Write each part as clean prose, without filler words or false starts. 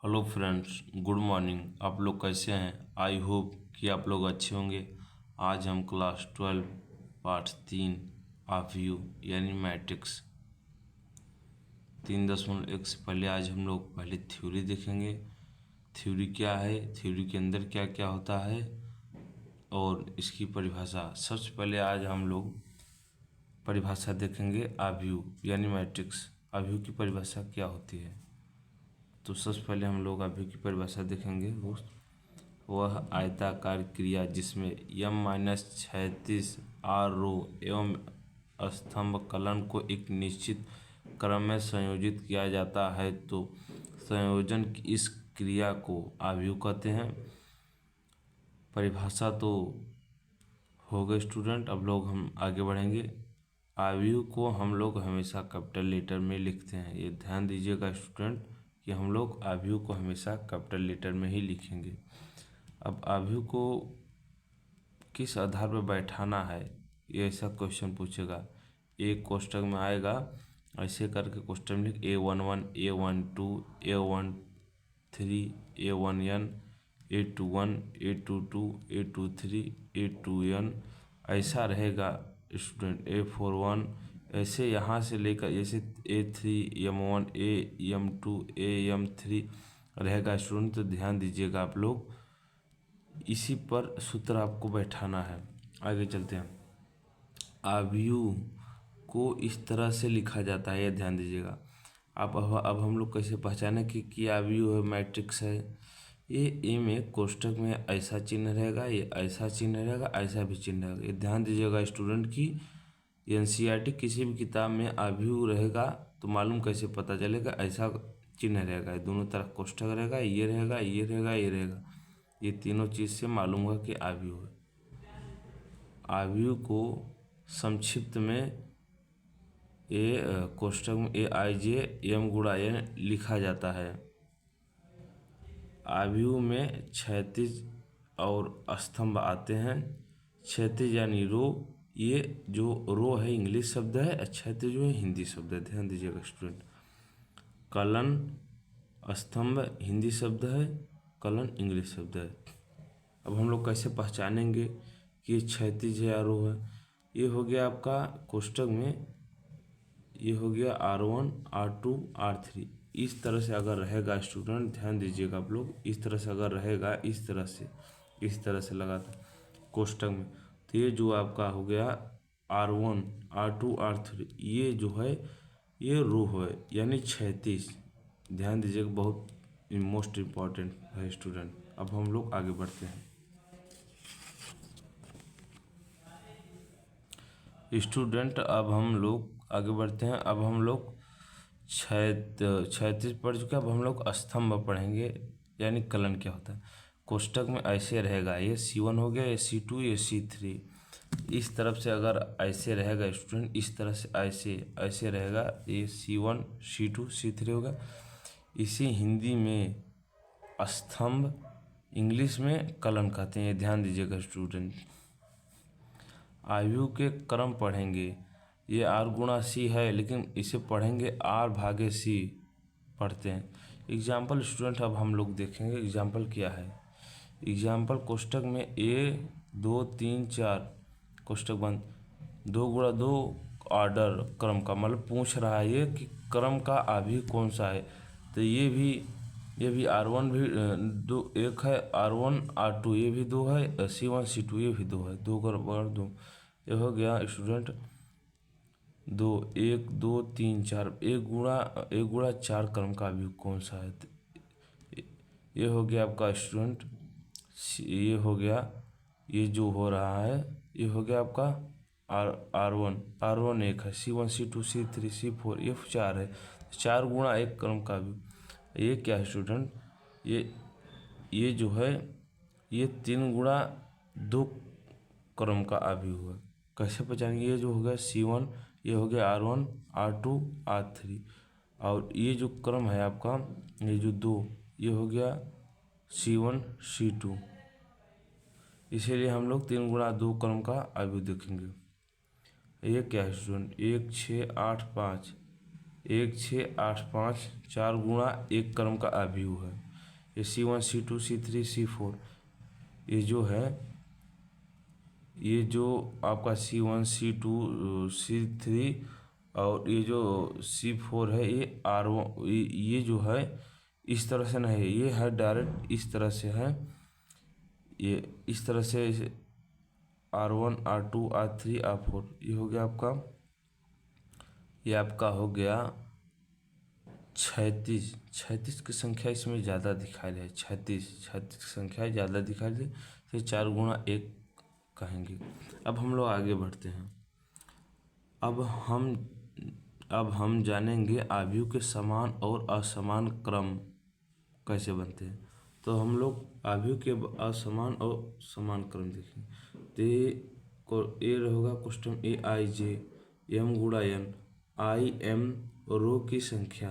Hello friends, good morning. आप लोग कैसे हैं? आई होप कि आप लोग अच्छे होंगे। आज हम क्लास 12 पार्ट 3 ऑफ व्यू यानी मैट्रिक्स 3.1 से पहले आज हम लोग पहले थ्योरी देखेंगे। थ्योरी क्या है, थ्योरी के अंदर क्या क्या होता है और इसकी परिभाषा। सबसे पहले आज हम लोग परिभाषा देखेंगे आव्यूह यानी मैट्रिक्स। आव्यूह की परिभाषा क्या होती है, तो सबसे पहले हम लोग आव्यूह की परिभाषा देखेंगे। वह आयताकार क्रिया जिसमें m-36 r रो एवं स्तंभ कलन को एक निश्चित क्रम में संयोजित किया जाता है, तो संयोजन की इस क्रिया को आव्यूह कहते हैं। परिभाषा तो हो गए स्टूडेंट। अब लोग हम आगे बढ़ेंगे। आव्यूह को हम लोग हमेशा कैपिटल लेटर में लिखते हैं। ये ध्यान दीजिएगा स्टूडेंट कि हम लोग आव्यूह को हमेशा कैपिटल लेटर में ही लिखेंगे। अब आव्यूह को किस आधार पर बैठाना है, ये ऐसा क्वेश्चन पूछेगा। एक कोष्टक में आएगा, ऐसे करके कोष्टक में लिख A11 A12 A13 A1n A21 A22 A23 A2n ऐसा रहेगा स्टूडेंट। A41 ऐसे यहाँ से लेकर जैसे A3 M1 AM2 AM3 रहेगा स्टूडेंट। तो ध्यान दीजिएगा आप लोग, इसी पर सूत्र आपको बैठाना है। आगे चलते हैं। आव्यूह को इस तरह से लिखा जाता है, ये ध्यान दीजिएगा। अब हम लोग कैसे पहचाने कि आव्यूह है, मैट्रिक्स है। ये ए में कोष्टक में ऐसा चिन्ह रहेगा, ये ऐसा चिन्ह रहेगा, ऐसा भी चिन्ह रहेगा। ये ध्यान दीजिएगा स्टूडेंट की एनसीईआरटी किसी भी किताब में आव्यूह रहेगा तो मालूम कैसे पता चलेगा, ऐसा चिन्ह रहेगा। दोनों तरफ कोष्टक रहेगा, ये रहेगा, ये रहेगा, ये रहेगा। ये तीनों चीज़ से मालूम होगा कि आव्यूह है। आव्यूह को संक्षिप्त में कोष्टक में AIJ M गुणा N लिखा जाता है। आव्यूह में क्षैतिज और स्तंभ आते हैं। क्षैतिज यानी रो, ये जो रो है इंग्लिश शब्द है, क्षैतिज जो है हिंदी शब्द है। ध्यान दीजिएगा स्टूडेंट। कलन स्तंभ हिंदी शब्द है, कलन इंग्लिश शब्द है। अब हम लोग कैसे पहचानेंगे कि ये क्षैतिज है या रो है? ये हो गया आपका कोष्टक में, ये हो गया R1 R2 R3। इस तरह से अगर रहेगा स्टूडेंट, ध्यान दीजिएगा आप लोग, इस तरह से अगर रहेगा, इस तरह से लगाता कोष्टक में, तो ये जो आपका हो गया R1 R2 R3, ये जो है ये रो है यानी क्षैतिज। ध्यान दीजिएगा, बहुत मोस्ट इम्पॉर्टेंट है स्टूडेंट। अब हम लोग आगे बढ़ते हैं स्टूडेंट। अब हम लोग आगे बढ़ते हैं। अब हम लोग क्षैतिज पढ़ चुके। अब हम लोग स्तंभ पढ़ेंगे यानी कलन क्या होता है। कोष्टक में ऐसे रहेगा, ये C1 हो गया, ये C2, ये C3। इस तरफ से अगर ऐसे रहेगा स्टूडेंट, इस तरह से ऐसे रहेगा, ये C1 C2 C3 होगा। इसी हिंदी में स्तंभ, इंग्लिश में कलन कहते हैं। ये ध्यान दीजिएगा स्टूडेंट। आव्यूह के क्रम पढ़ेंगे। ये R गुणा C है, लेकिन इसे पढ़ेंगे R भागे C पढ़ते हैं। एग्जाम्पल स्टूडेंट अब हम लोग देखेंगे एग्जाम्पल क्या है। एग्जाम्पल कोष्टक में A2 3 4 कोष्टक बंद, 2 गुणा 2 ऑर्डर क्रम का, मतलब पूछ रहा है ये कि क्रम का आव्यूह कौन सा है। तो ये भी R1 भी दो, एक है R1 R2, ये भी 2 है, C1 C2 ये भी 2 है, 2 बराबर 2। ये हो गया स्टूडेंट 2 1 2 3 4। एक गुणा 4 क्रम का आव्यूह कौन सा है? ये हो गया आपका स्टूडेंट, ये हो गया, ये जो हो रहा है ये हो गया आपका R1 1 है, C1 C2 C3 C4 ये 4 है। 4 गुणा 1 क्रम का आव्यूह ये क्या है स्टूडेंट? ये जो है ये 3 गुणा 2 क्रम का आव्यूह है। कैसे पहचानेंगे? ये जो हो गया C1, ये हो गया R1 R2 R3, और ये जो क्रम है आपका, ये जो 2, ये हो गया C1 C2। इसीलिए हम लोग 3 गुणा 2 क्रम का आव्यूह देखेंगे। ये क्या है स्टूडेंट? 1 6 8 5 1 6 8 5 4 गुणा 1 क्रम का आव्यूह है। ये C1 C2 C3 C4, ये जो है, ये जो आपका C1 C2 C3 और ये जो C4 है, ये R1, ये जो है इस तरह से नहीं है, ये है डायरेक्ट इस तरह से है, ये इस तरह से R1 R2 R3 R4, ये हो गया आपका, ये आपका हो गया 36। 36 की संख्या इसमें ज़्यादा दिखाई दे, 36 36 की संख्या ज़्यादा दिखाई दे, तो 4 × 1 कहेंगे। अब हम लोग आगे बढ़ते हैं। अब हम जानेंगे आव्यूह के समान और असमान क्रम कैसे बनते हैं। तो हम लोग आव्यूह के असमान और समान क्रम देखेंगे। तो ये रहेगा question AIJ M × N, IM रो की संख्या,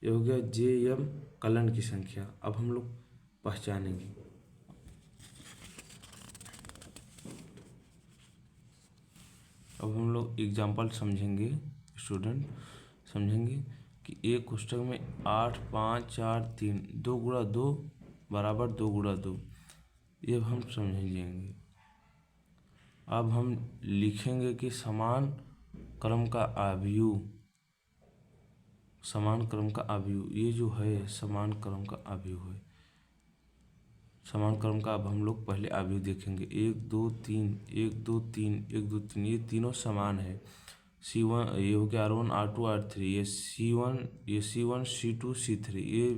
ये हो गया JM कलन की संख्या। अब हम लोग पहचानेंगे। अब हम लोग एग्जाम्पल समझेंगे, स्टूडेंट समझेंगे कि एक कोष्ठक में 8 5 4 3 2 × 2 बराबर 2 × 2, ये हम समझेंगे। अब हम लिखेंगे कि समान क्रम का आव्यूह, समान क्रम का आव्यूह, ये जो है समान क्रम का आव्यूह है। समान क्रम का अब हम लोग पहले आव्यूह देखेंगे। 1 2 3 1 2 3 1 2 3, ये तीनों समान है। C1, ये हो गया R1 R2 R3, ये C1 C2 C3, ये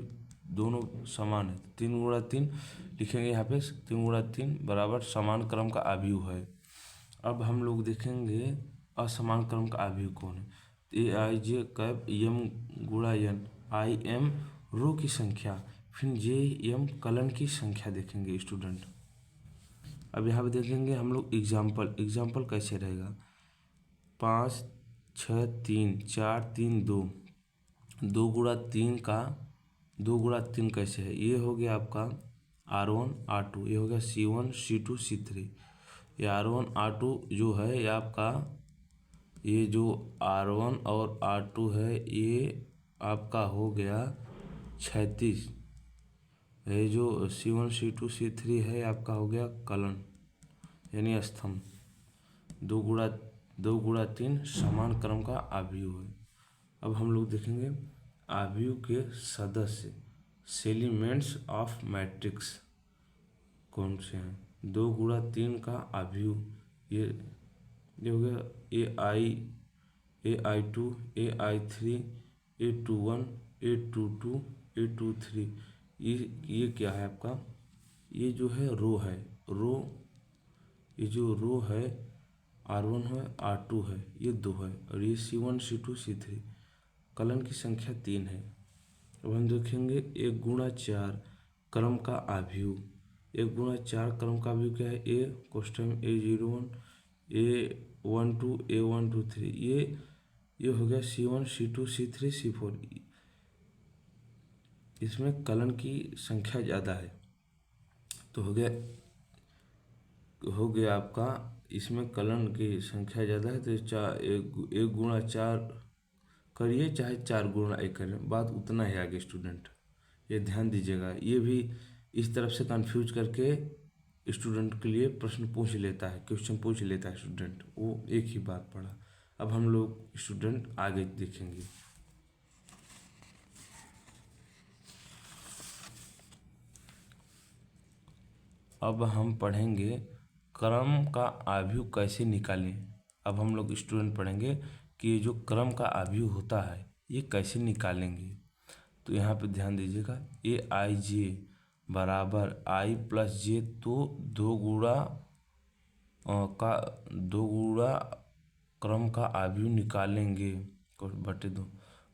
दोनों समान है। 3 × 3 लिखेंगे यहाँ पे, 3 × 3 बराबर समान क्रम का आव्यूह है। अब हम लोग देखेंगे असमान क्रम का आव्यूह कौन है। AIJ cap M × N, IM रो की संख्या, फिर JM कलन की संख्या देखेंगे स्टूडेंट। अब यहाँ पे देखेंगे हम लोग एग्जाम्पल कैसे रहेगा। 5 6 3 4 3 2, 2 × 3 का 2 × 3 कैसे है, ये हो गया आपका R1 R2, ये हो गया C1 C2 C3। ये R1 R2 जो है ये आपका, ये जो R1 और R2 है ये आपका हो गया 36। ये जो C1 C2 C3 है आपका हो गया कलन यानी स्तंभ। 2 × 3 समान क्रम का आव्यूह है। अब हम लोग देखेंगे आव्यूह के सदस्य, एलिमेंट्स ऑफ मैट्रिक्स कौन से हैं। 2 × 3 का आव्यूह, ये हो गया AI2 AI3 A21 A22 A23, ये क्या है आपका, ये जो है रो है, ये जो रो है R1 है R2 है, ये 2 है, और ये C1 C2 C3, कलन की संख्या 3 है। अब हम देखेंगे 1 × 4 क्रम का आव्यूह। 1 × 4 क्रम का आव्यूह क्या है। A question A01 A12 A1 2 3, ये हो गया C1 C2 C3 C4, इसमें कलन की संख्या ज़्यादा है, तो हो गया आपका, इसमें कलन की संख्या ज़्यादा है, तो 1 × 4 करिए चाहे 4 × 1 करें, बात उतना है आगे स्टूडेंट, ये ध्यान दीजिएगा। ये भी इस तरफ से कंफ्यूज करके स्टूडेंट के लिए प्रश्न पूछ लेता है, क्वेश्चन पूछ लेता है स्टूडेंट, वो एक ही बात पढ़ा। अब हम लोग स्टूडेंट आगे देखेंगे। अब हम पढ़ेंगे क्रम का आव्यूह कैसे निकालें। अब हम लोग स्टूडेंट पढ़ेंगे कि ये जो क्रम का आव्यूह होता है ये कैसे निकालेंगे। तो यहाँ पे ध्यान दीजिएगा, AIJ बराबर I + J, तो 2 गुणा क्रम का आव्यूह निकालेंगे बटे 2,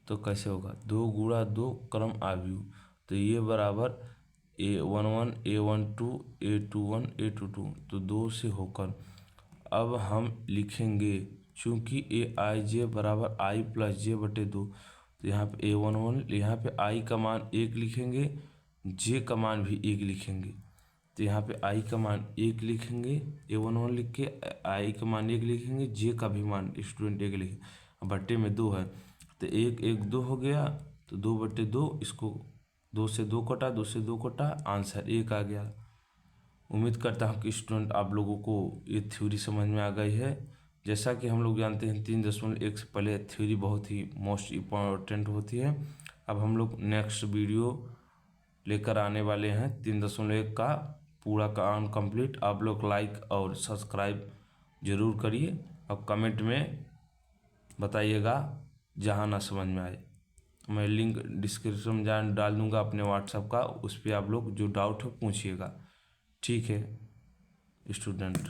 तो कैसे होगा 2 × 2 क्रम आव्यूह, तो ये बराबर A11 A12 A21 A22, तो 2 से होकर अब हम लिखेंगे, चूँकि AIJ बराबर I + J बटे 2, तो यहाँ पे A11, यहाँ पे I का मान 1 लिखेंगे, J का मान भी 1 लिखेंगे, तो यहाँ पे I का मान 1 लिखेंगे, A11 लिख के I का मान 1 लिखेंगे, J का भी मान स्टूडेंट 1 लिखेंगे, बट्टे में 2 है, तो 1 1 2 हो गया, तो 2 बटे 2 इसको 2 से 2 कटा, 2 से 2 कटा, आंसर 1 आ गया। उम्मीद करता हूँ कि स्टूडेंट आप लोगों को ये थ्योरी समझ में आ गई है। जैसा कि हम लोग जानते हैं 3.1 से पहले थ्योरी बहुत ही मोस्ट इम्पॉर्टेंट होती है। अब हम लोग नेक्स्ट वीडियो लेकर आने वाले हैं 3.1 का पूरा काम कंप्लीट। आप लोग लाइक और सब्सक्राइब जरूर करिए और कमेंट में बताइएगा जहाँ ना समझ में आए। मैं लिंक डिस्क्रिप्शन में डाल दूँगा अपने व्हाट्सएप का, उस पर आप लोग जो डाउट हो पूछिएगा। ठीक है स्टूडेंट।